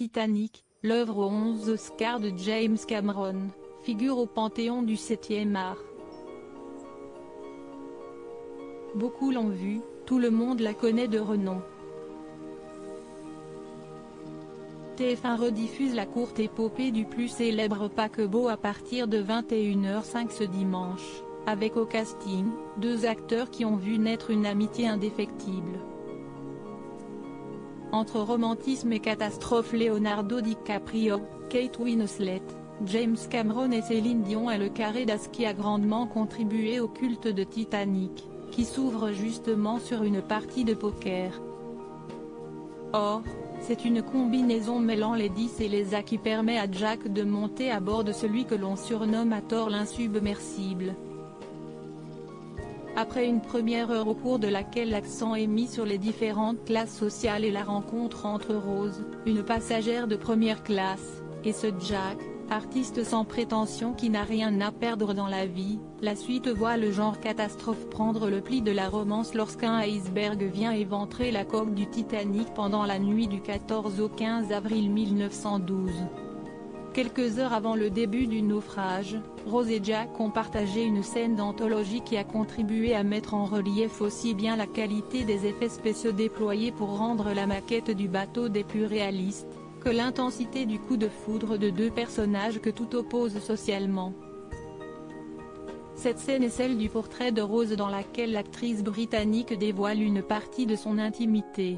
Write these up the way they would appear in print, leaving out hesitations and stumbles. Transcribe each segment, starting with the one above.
Titanic, l'œuvre aux 11 Oscars de James Cameron, figure au panthéon du 7e art. Beaucoup l'ont vue, tout le monde la connaît de renom. TF1 rediffuse la courte épopée du plus célèbre paquebot à partir de 21h05 ce dimanche, avec au casting, 2 acteurs qui ont vu naître une amitié indéfectible. Entre romantisme et catastrophe, Leonardo DiCaprio, Kate Winslet, James Cameron et Céline Dion et le carré d'as qui a grandement contribué au culte de Titanic, qui s'ouvre justement sur une partie de poker. Or, c'est une combinaison mêlant les 10 et les as qui permet à Jack de monter à bord de celui que l'on surnomme à tort l'insubmersible. Après une première heure au cours de laquelle l'accent est mis sur les différentes classes sociales et la rencontre entre Rose, une passagère de première classe, et ce Jack, artiste sans prétention qui n'a rien à perdre dans la vie, la suite voit le genre catastrophe prendre le pli de la romance lorsqu'un iceberg vient éventrer la coque du Titanic pendant la nuit du 14 au 15 avril 1912. Quelques heures avant le début du naufrage, Rose et Jack ont partagé une scène d'anthologie qui a contribué à mettre en relief aussi bien la qualité des effets spéciaux déployés pour rendre la maquette du bateau des plus réalistes, que l'intensité du coup de foudre de 2 personnages que tout oppose socialement. Cette scène est celle du portrait de Rose dans laquelle l'actrice britannique dévoile une partie de son intimité.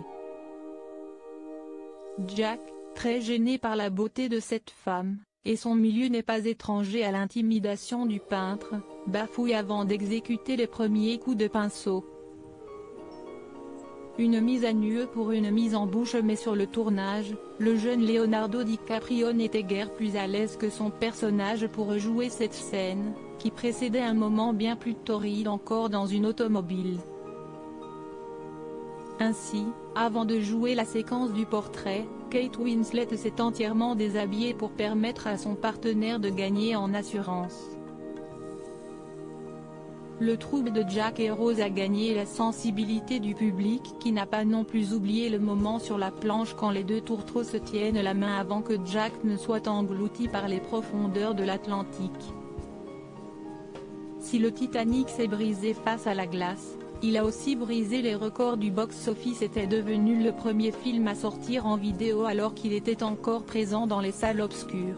Jack, très gêné par la beauté de cette femme, et son milieu n'est pas étranger à l'intimidation du peintre, bafouille avant d'exécuter les premiers coups de pinceau. Une mise à nu pour une mise en bouche, mais sur le tournage, le jeune Leonardo DiCaprio n'était guère plus à l'aise que son personnage pour jouer cette scène, qui précédait un moment bien plus torride encore dans une automobile. Ainsi, avant de jouer la séquence du portrait, Kate Winslet s'est entièrement déshabillée pour permettre à son partenaire de gagner en assurance. Le trouble de Jack et Rose a gagné la sensibilité du public qui n'a pas non plus oublié le moment sur la planche quand les 2 tourtereaux se tiennent la main avant que Jack ne soit englouti par les profondeurs de l'Atlantique. Si le Titanic s'est brisé face à la glace, il a aussi brisé les records du box-office. Était devenu le premier film à sortir en vidéo alors qu'il était encore présent dans les salles obscures.